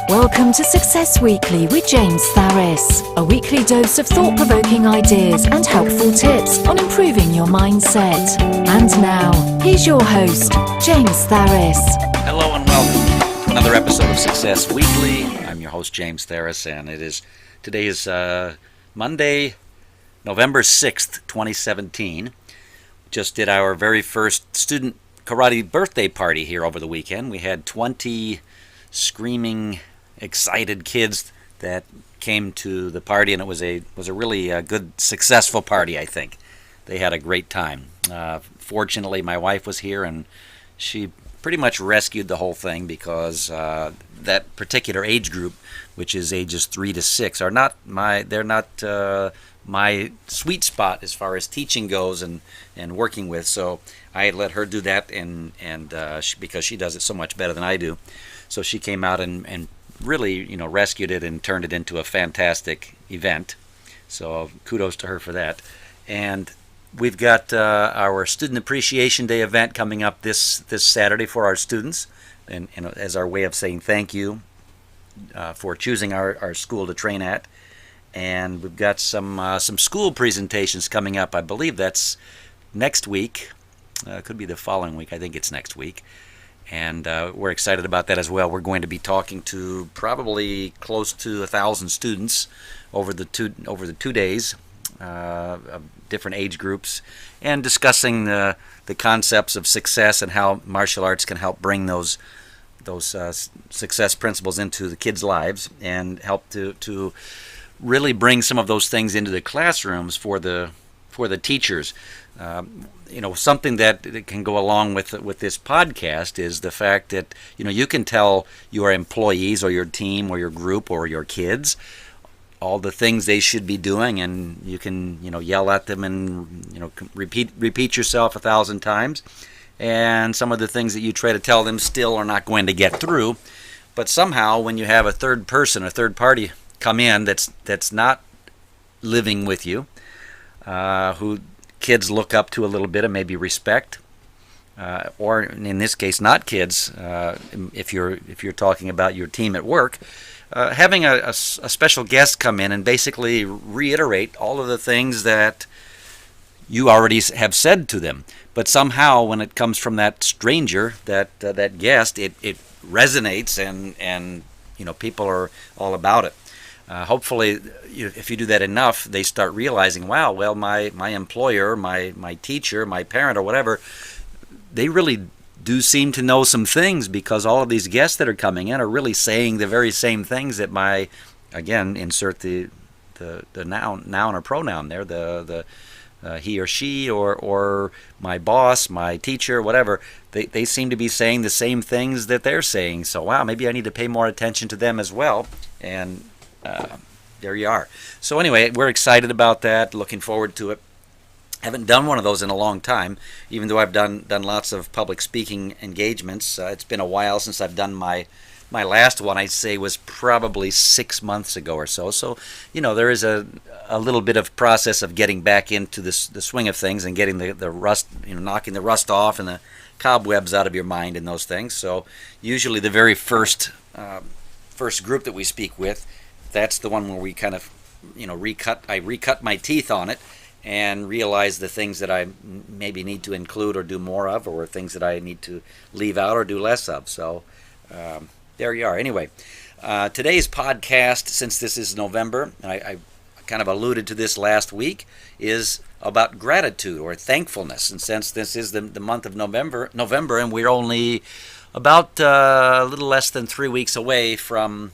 Welcome to Success Weekly with James Tharris, a weekly dose of thought-provoking ideas and helpful tips on improving your mindset. And now, here's your host, James Tharris. Hello and welcome to another episode of Success Weekly. I'm your host, James Tharris, and today is Monday, November 6th, 2017. Just did our very first student karate birthday party here over the weekend. We had 20 screaming, excited kids that came to the party, and it was a really good, successful party, I think. They had a great time. Fortunately, my wife was here, and she pretty much rescued the whole thing because that particular age group, which is ages 3 to 6, are not my sweet spot as far as teaching goes and working with. So I let her do that, and because she does it so much better than I do. So she came out and really, rescued it and turned it into a fantastic event. So kudos to her for that. And we've got our Student Appreciation Day event coming up this Saturday for our students, and as our way of saying thank you for choosing our school to train at. And we've got some school presentations coming up. I believe that's next week. Could be the following week. I think it's next week. And we're excited about that as well. We're going to be talking to probably close to 1,000 students over the 2 days of different age groups, and discussing the concepts of success and how martial arts can help bring those success principles into the kids' lives and help to really bring some of those things into the classrooms for the teachers. Something that can go along with this podcast is the fact that you can tell your employees or your team or your group or your kids all the things they should be doing, and you can yell at them and repeat yourself 1,000 times, and some of the things that you try to tell them still are not going to get through. But somehow, when you have a third party come in that's not living with you, who kids look up to a little bit and maybe respect, or in this case not kids, if you're talking about your team at work, having a special guest come in and basically reiterate all of the things that you already have said to them, but somehow when it comes from that stranger, that guest, it resonates, and people are all about it. Hopefully, if you do that enough, they start realizing, wow, well, my employer, my teacher, my parent, or whatever, they really do seem to know some things, because all of these guests that are coming in are really saying the very same things that again, insert the noun or pronoun there, the he or she, or my boss, my teacher, whatever. They seem to be saying the same things that they're saying. So, wow, maybe I need to pay more attention to them as well. And there you are. So anyway, we're excited about that, looking forward to it. Haven't done one of those in a long time, even though I've done lots of public speaking engagements. It's been a while since I've done my last one. I'd say was probably 6 months ago or so. So, there is a little bit of process of getting back into the swing of things and getting the rust, knocking the rust off and the cobwebs out of your mind and those things. So usually the very first group that we speak with, that's the one where we kind of, I recut my teeth on it and realize the things that I maybe need to include or do more of, or things that I need to leave out or do less of. So there you are. Anyway, today's podcast, since this is November, and I kind of alluded to this last week, is about gratitude or thankfulness. And since this is the month of November, and we're only about a little less than 3 weeks away from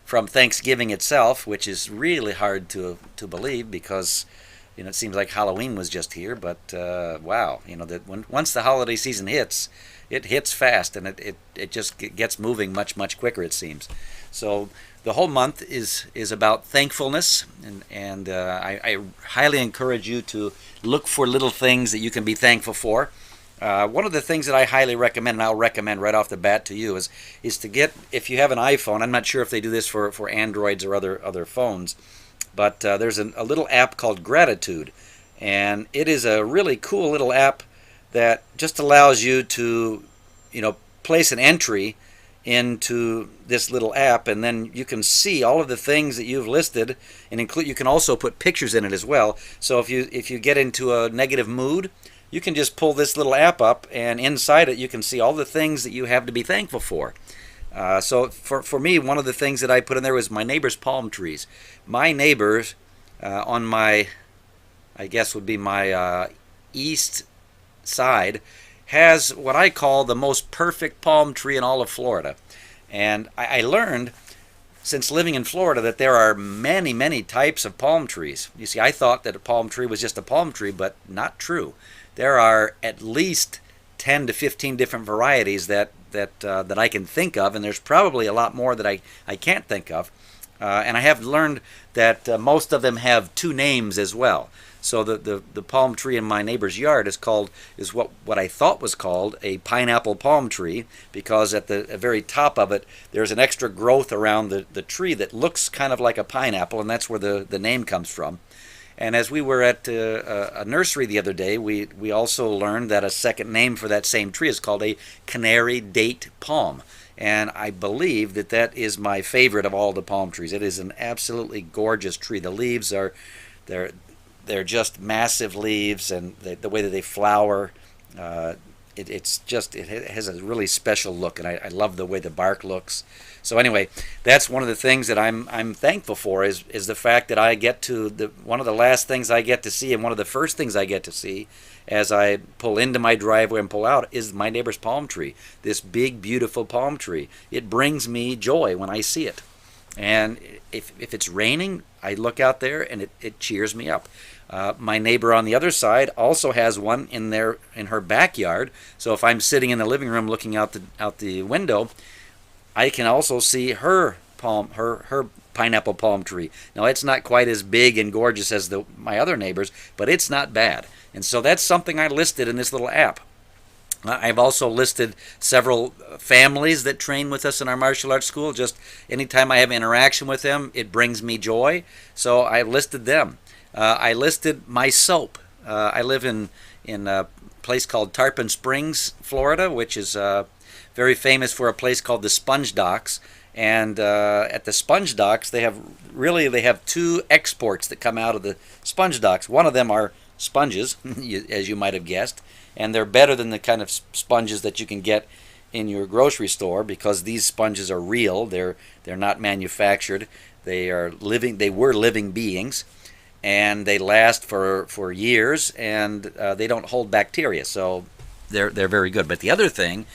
Thanksgiving itself, which is really hard to believe, because it seems like Halloween was just here. But wow, that once the holiday season hits, it hits fast, and it just gets moving much quicker, it seems. So the whole month is about thankfulness, and I highly encourage you to look for little things that you can be thankful for. One of the things that I highly recommend, and I'll recommend right off the bat to you, is to get, if you have an iPhone, I'm not sure if they do this for Androids or other phones, but there's a little app called Gratitude, and it is a really cool little app that just allows you to, place an entry into this little app, and then you can see all of the things that you've listed, and include. You can also put pictures in it as well. So if you get into a negative mood, you can just pull this little app up, and inside it you can see all the things that you have to be thankful for. So for me, one of the things that I put in there was my neighbor's palm trees. My neighbors on my, I guess would be my east side, has what I call the most perfect palm tree in all of Florida. And I learned since living in Florida that there are many, many types of palm trees. You see, I thought that a palm tree was just a palm tree, but not true. There are at least 10 to 15 different varieties that I can think of, and there's probably a lot more that I can't think of. And I have learned that most of them have two names as well. So the palm tree in my neighbor's yard is what I thought was called a pineapple palm tree, because at the very top of it there's an extra growth around the tree that looks kind of like a pineapple, and that's where the name comes from. And as we were at a nursery the other day, we also learned that a second name for that same tree is called a canary date palm. And I believe that is my favorite of all the palm trees. It is an absolutely gorgeous tree. The leaves they're just massive leaves, and the way that they flower, it has a really special look, and I love the way the bark looks. So anyway, that's one of the things that I'm thankful for is the fact that I get to one of the last things I get to see, and one of the first things I get to see as I pull into my driveway and pull out, is my neighbor's palm tree. This big, beautiful palm tree. It brings me joy when I see it. And if it's raining, I look out there and it cheers me up. My neighbor on the other side also has one in her backyard. So if I'm sitting in the living room looking out the window, I can also see her pineapple palm tree. Now it's not quite as big and gorgeous as my other neighbors, but it's not bad. And so that's something I listed in this little app. I've also listed several families that train with us in our martial arts school. Just anytime I have interaction with them, it brings me joy. So I listed them. I listed my soap. I live in a place called Tarpon Springs, Florida, which is very famous for a place called the Sponge Docks. And at the Sponge Docks, they have two exports that come out of the Sponge Docks. One of them are sponges, as you might have guessed, and they're better than the kind of sponges that you can get in your grocery store, because these sponges are real. They're not manufactured. They were living beings, and they last for years, and they don't hold bacteria, so they're very good. But the other thing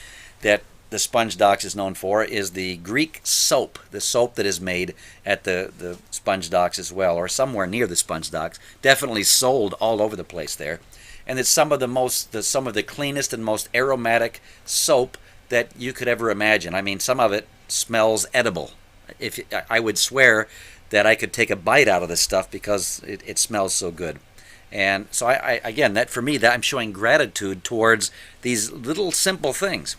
that the Sponge Docks is known for is the Greek soap, the soap that is made at the Sponge Docks as well, or somewhere near the Sponge Docks. Definitely sold all over the place there. And it's some of the cleanest and most aromatic soap that you could ever imagine. I mean, some of it smells edible. I would swear that I could take a bite out of this stuff because it smells so good. And so again, that for me, that I'm showing gratitude towards these little simple things.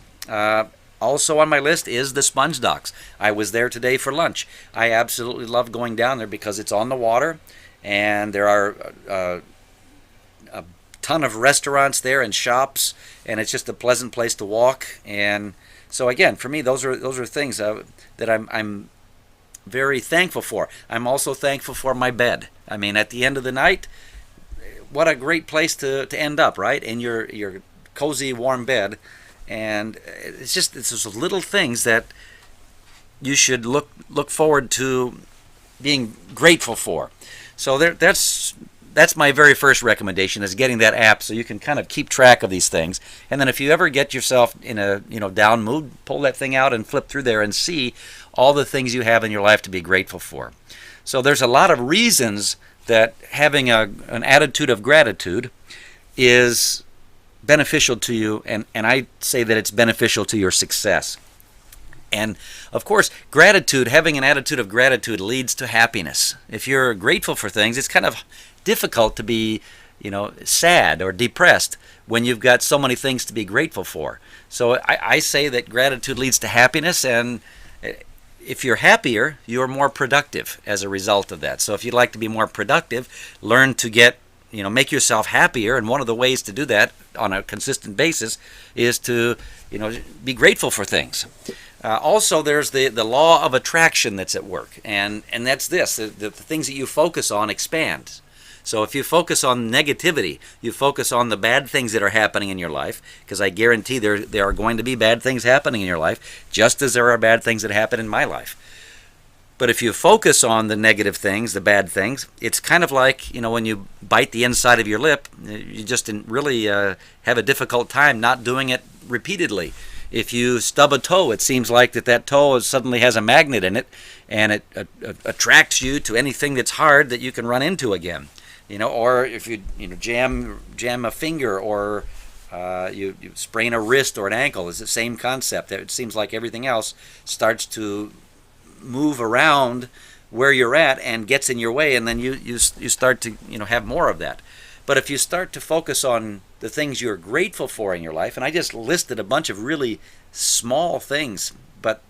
Also on my list is the Sponge Docks. I was there today for lunch. I absolutely love going down there because it's on the water, and there are a ton of restaurants there and shops, and it's just a pleasant place to walk. And so again, for me, those are things that I'm very thankful for. I'm also thankful for my bed. I mean, at the end of the night, what a great place to end up, right? In your cozy, warm bed. And it's those little things that you should look forward to being grateful for. So that's my very first recommendation, is getting that app so you can kind of keep track of these things. And then if you ever get yourself in a down mood, pull that thing out and flip through there and see all the things you have in your life to be grateful for. So there's a lot of reasons that having an attitude of gratitude is beneficial to you, and I say that it's beneficial to your success. And of course, having an attitude of gratitude leads to happiness. If you're grateful for things, it's kind of difficult to be, sad or depressed when you've got so many things to be grateful for. So I say that gratitude leads to happiness, and if you're happier, you're more productive as a result of that. So if you'd like to be more productive, learn to make yourself happier, and one of the ways to do that on a consistent basis is to, be grateful for things. Also, there's the law of attraction that's at work, and that's this: the things that you focus on expand. So if you focus on negativity, you focus on the bad things that are happening in your life, because I guarantee there are going to be bad things happening in your life, just as there are bad things that happen in my life. But if you focus on the negative things, the bad things, it's kind of like, when you bite the inside of your lip, you just really have a difficult time not doing it repeatedly. If you stub a toe, it seems like that toe suddenly has a magnet in it, and it attracts you to anything that's hard that you can run into again. Or if you jam a finger, or you sprain a wrist or an ankle, it's the same concept. It seems like everything else starts to move around where you're at and gets in your way, and then you start to have more of that. But if you start to focus on the things you're grateful for in your life, and I just listed a bunch of really small things, but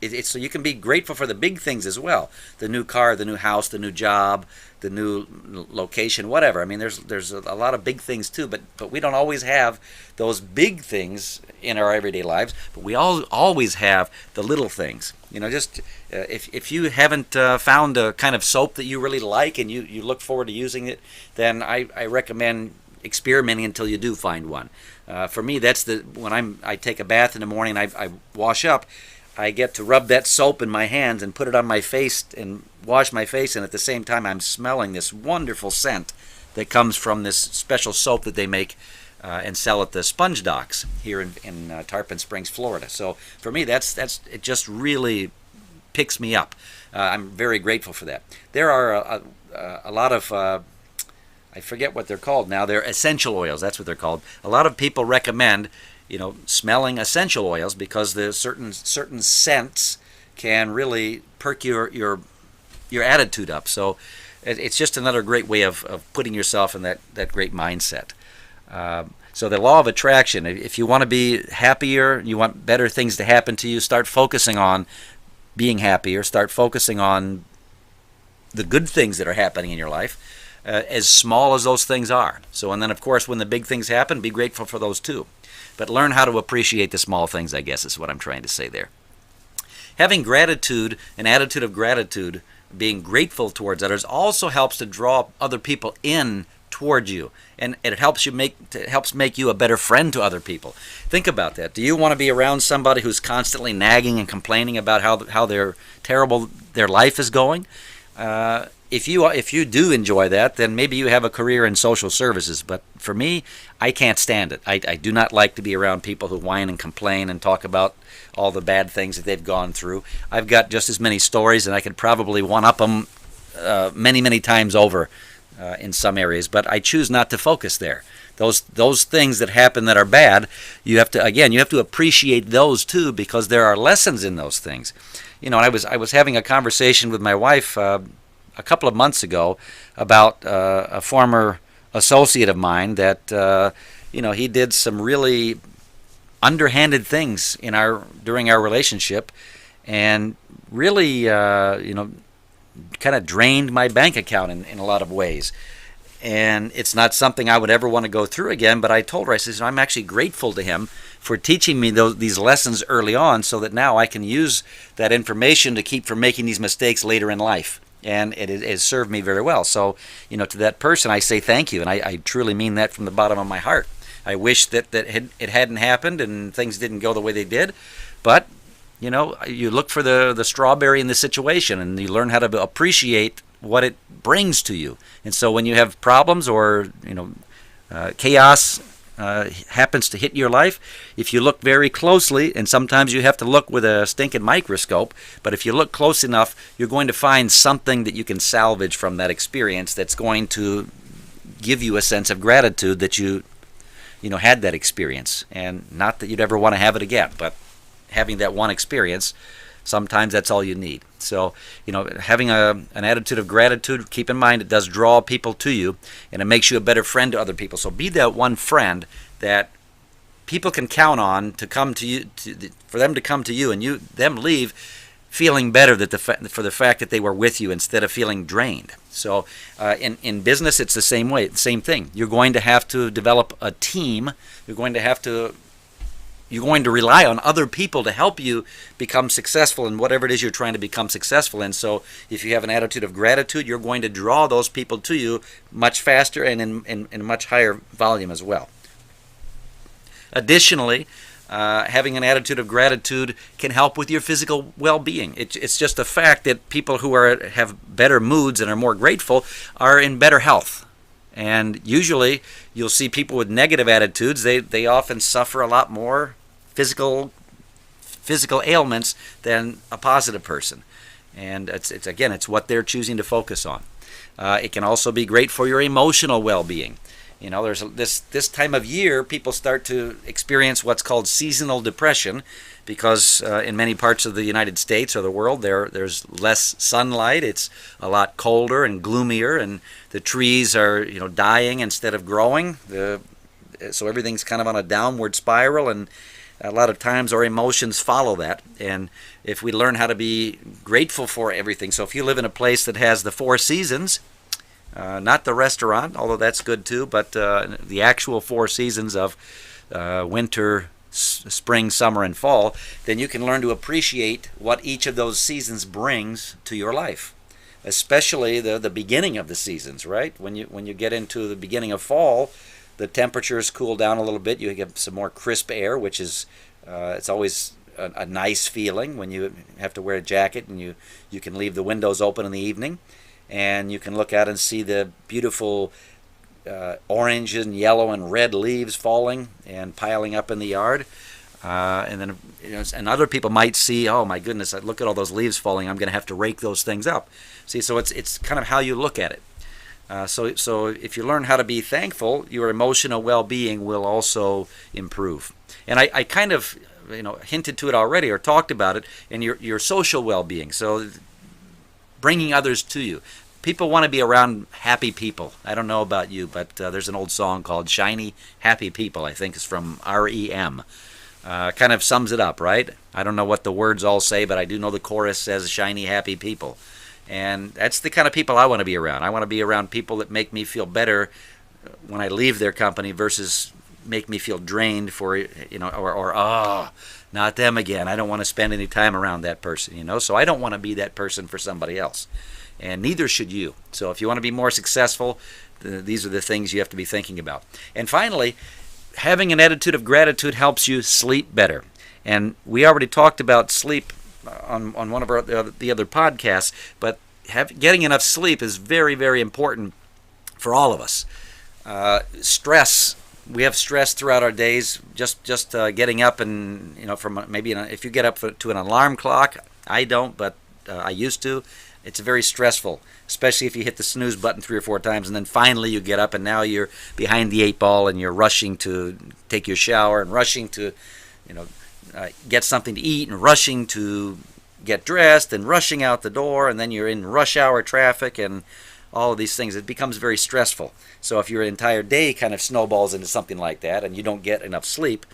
it's so you can be grateful for the big things as well: the new car, the new house, the new job, the new location, whatever. I mean, there's a lot of big things too, but we don't always have those big things in our everyday lives. But we always have the little things. If you haven't found a kind of soap that you really like and you look forward to using it, then I recommend experimenting until you do find one. For me, that's when I take a bath in the morning, I wash up, I get to rub that soap in my hands and put it on my face and wash my face, and at the same time I'm smelling this wonderful scent that comes from this special soap that they make and sell at the Sponge Docks here in Tarpon Springs, Florida. So for me, it just really picks me up. I'm very grateful for that. There are a lot of I forget what they're called now. They're essential oils. That's what they're called. A lot of people recommend smelling essential oils, because there's certain scents can really perk your attitude up. So it's just another great way of putting yourself in that great mindset. So the law of attraction: if you want to be happier, you want better things to happen to you, start focusing on being happier. Start focusing on the good things that are happening in your life, as small as those things are. So, and then of course, when the big things happen, be grateful for those too. But learn how to appreciate the small things, I guess, is what I'm trying to say there. Having gratitude, an attitude of gratitude, being grateful towards others, also helps to draw other people in towards you, and it helps make you a better friend to other people. Think about that. Do you want to be around somebody who's constantly nagging and complaining about how terrible their life is going? If you do enjoy that, then maybe you have a career in social services. But for me, I can't stand it. I do not like to be around people who whine and complain and talk about all the bad things that they've gone through. I've got just as many stories, and I could probably one-up them many, many times over in some areas. But I choose not to focus there. Those things that happen that are bad, you have to appreciate those too, because there are lessons in those things. I was having a conversation with my wife a couple of months ago about a former associate of mine that he did some really underhanded things during our relationship, and really kind of drained my bank account in a lot of ways. And it's not something I would ever want to go through again, but I told her, I said, I'm actually grateful to him for teaching me these lessons early on, so that now I can use that information to keep from making these mistakes later in life. And it has served me very well. So, to that person, I say thank you, and I truly mean that from the bottom of my heart. I wish that it hadn't happened and things didn't go the way they did, but you look for the strawberry in the situation, and you learn how to appreciate what it brings to you. And so when you have problems or chaos happens to hit your life, if you look very closely, and sometimes you have to look with a stinking microscope, but if you look close enough, you're going to find something that you can salvage from that experience that's going to give you a sense of gratitude that you had that experience. And not that you'd ever want to have it again, but having that one experience, sometimes that's all you need. So, having an attitude of gratitude, keep in mind it does draw people to you, and it makes you a better friend to other people. So be that one friend that people can count on to come to you, for them to come to you, and them leave feeling better for the fact that they were with you instead of feeling drained. So in business, it's the same way, the same thing. You're going to have to develop a team. You're going to have to you're going to rely on other people to help you become successful in whatever it is you're trying to become successful in. So if you have an attitude of gratitude, you're going to draw those people to you much faster and in much higher volume as well. Additionally, having an attitude of gratitude can help with your physical well-being. It's just a fact that people who have better moods and are more grateful are in better health. And usually you'll see people with negative attitudes, they often suffer a lot more physical ailments than a positive person. And it's what they're choosing to focus on. It can also be great for your emotional well-being. There's this time of year, people start to experience what's called seasonal depression because in many parts of the United States or the world, there's less sunlight. It's a lot colder and gloomier, and the trees are dying instead of growing. So everything's kind of on a downward spiral, and a lot of times our emotions follow that. And if we learn how to be grateful for everything, so if you live in a place that has the 4 seasons, not the restaurant, although that's good too, but the actual 4 seasons of winter, spring, summer, and fall, then you can learn to appreciate what each of those seasons brings to your life, especially the beginning of the seasons, right? When you get into the beginning of fall, the temperatures cool down a little bit. You get some more crisp air, which is it's always a nice feeling when you have to wear a jacket and you can leave the windows open in the evening. And you can look out and see the beautiful orange and yellow and red leaves falling and piling up in the yard. And then, and other people might see, oh my goodness, look at all those leaves falling. I'm going to have to rake those things up. See, so it's kind of how you look at it. So if you learn how to be thankful, your emotional well-being will also improve. And I kind of hinted to it already or talked about it in your social well-being. So bringing others to you. People want to be around happy people. I don't know about you, but there's an old song called Shiny Happy People. I think it's from REM. Kind of sums it up, right? I don't know what the words all say, but I do know the chorus says shiny happy people. And that's the kind of people I want to be around. I want to be around people that make me feel better when I leave their company versus make me feel drained for, not them again. I don't want to spend any time around that person, So I don't want to be that person for somebody else. And neither should you. So if you want to be more successful, these are the things you have to be thinking about. And finally, having an attitude of gratitude helps you sleep better. And we already talked about sleep on one of the other podcasts, but getting enough sleep is very, very important for all of us. Stress. We have stress throughout our days. Just getting up and from maybe if you get up to an alarm clock, I don't, but I used to. It's very stressful, especially if you hit the snooze button 3 or 4 times, and then finally you get up and now you're behind the 8 ball and you're rushing to take your shower and rushing to, get something to eat and rushing to get dressed and rushing out the door, and then you're in rush hour traffic and all of these things. It becomes very stressful. So if your entire day kind of snowballs into something like that and you don't get enough sleep,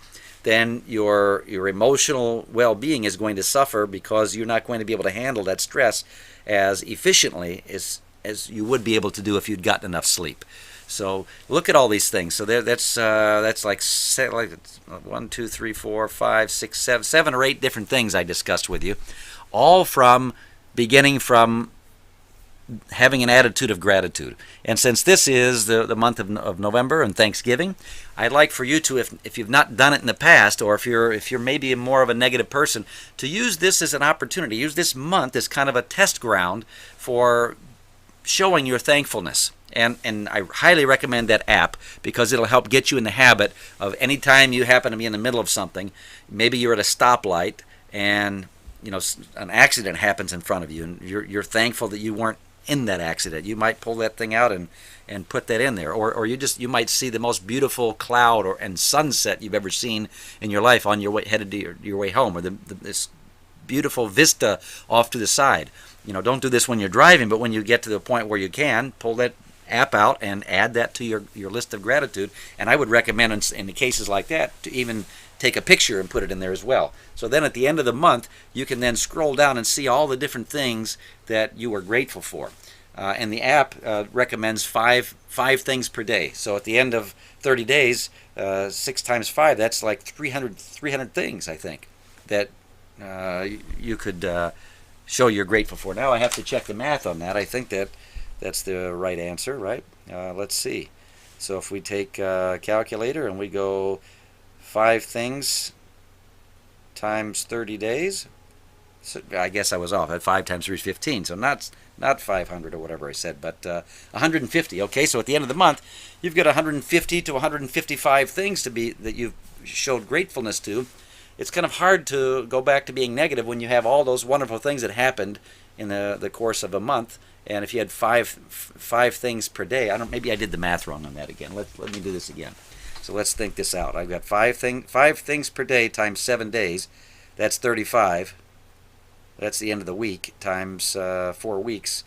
then your emotional well-being is going to suffer because you're not going to be able to handle that stress as efficiently as you would be able to do if you'd gotten enough sleep. So look at all these things. So that's like 1, 2, 3, 4, 5, 6, 7 or 8 different things I discussed with you, all beginning from having an attitude of gratitude. And since this is the month of November and Thanksgiving, I'd like for you to, if you've not done it in the past, or if you're maybe more of a negative person, to use this as an opportunity. Use this month as kind of a test ground for showing your thankfulness. And I highly recommend that app because it'll help get you in the habit of any time you happen to be in the middle of something, maybe you're at a stoplight and an accident happens in front of you, and you're thankful that you weren't in that accident. You might pull that thing out and put that in there, or you might see the most beautiful cloud and sunset you've ever seen in your life on your way headed to your way home, or this beautiful vista off to the side. Don't do this when you're driving, but when you get to the point where you can, pull that app out and add that to your list of gratitude. And I would recommend in the cases like that to even take a picture and put it in there as well. So then at the end of the month, you can then scroll down and see all the different things that you are grateful for. and the app recommends five things per day. So at the end of 30 days, 6 times 5, that's like 300 things, I think, that you could show you're grateful for. Now I have to check the math on that. I think that's the right answer, right? Let's see. So if we take a calculator and we go 5 things times 30 days, so I guess I was off. At 5 times 3 is 15, so not 500 or whatever I said, but 150. Okay, so at the end of the month, you've got 150 to 155 things that you've showed gratefulness to. It's kind of hard to go back to being negative when you have all those wonderful things that happened in the course of a month. And if you had five things per day, maybe I did the math wrong on that again. Let me do this again. So let's think this out. I've got 5 things per day times 7 days. That's 35. That's the end of the week times 4 weeks,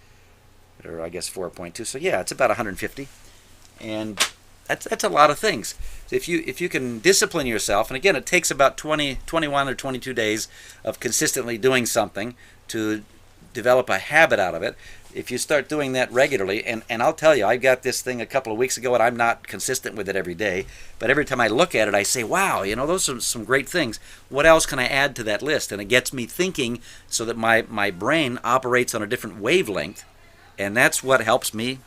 or I guess 4.2. So yeah, it's about 150, and that's a lot of things. So if you can discipline yourself, and again, it takes about 21 or 22 days of consistently doing something to develop a habit out of it. If you start doing that regularly, and I'll tell you, I got this thing a couple of weeks ago, and I'm not consistent with it every day, but every time I look at it, I say, wow, those are some great things. What else can I add to that list? And it gets me thinking so that my brain operates on a different wavelength, and that's what helps me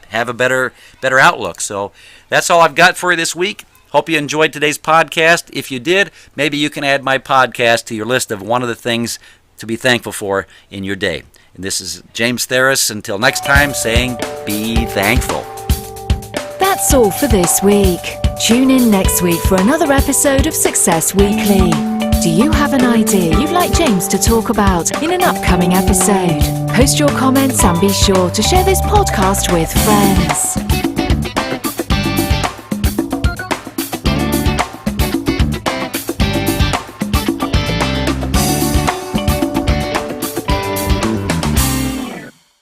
have a better outlook. So that's all I've got for you this week. Hope you enjoyed today's podcast. If you did, maybe you can add my podcast to your list of one of the things to be thankful for in your day. And this is James Theris. Until next time, saying be thankful. That's all for this week. Tune in next week for another episode of Success Weekly. Do you have an idea you'd like James to talk about in an upcoming episode? Post your comments and be sure to share this podcast with friends.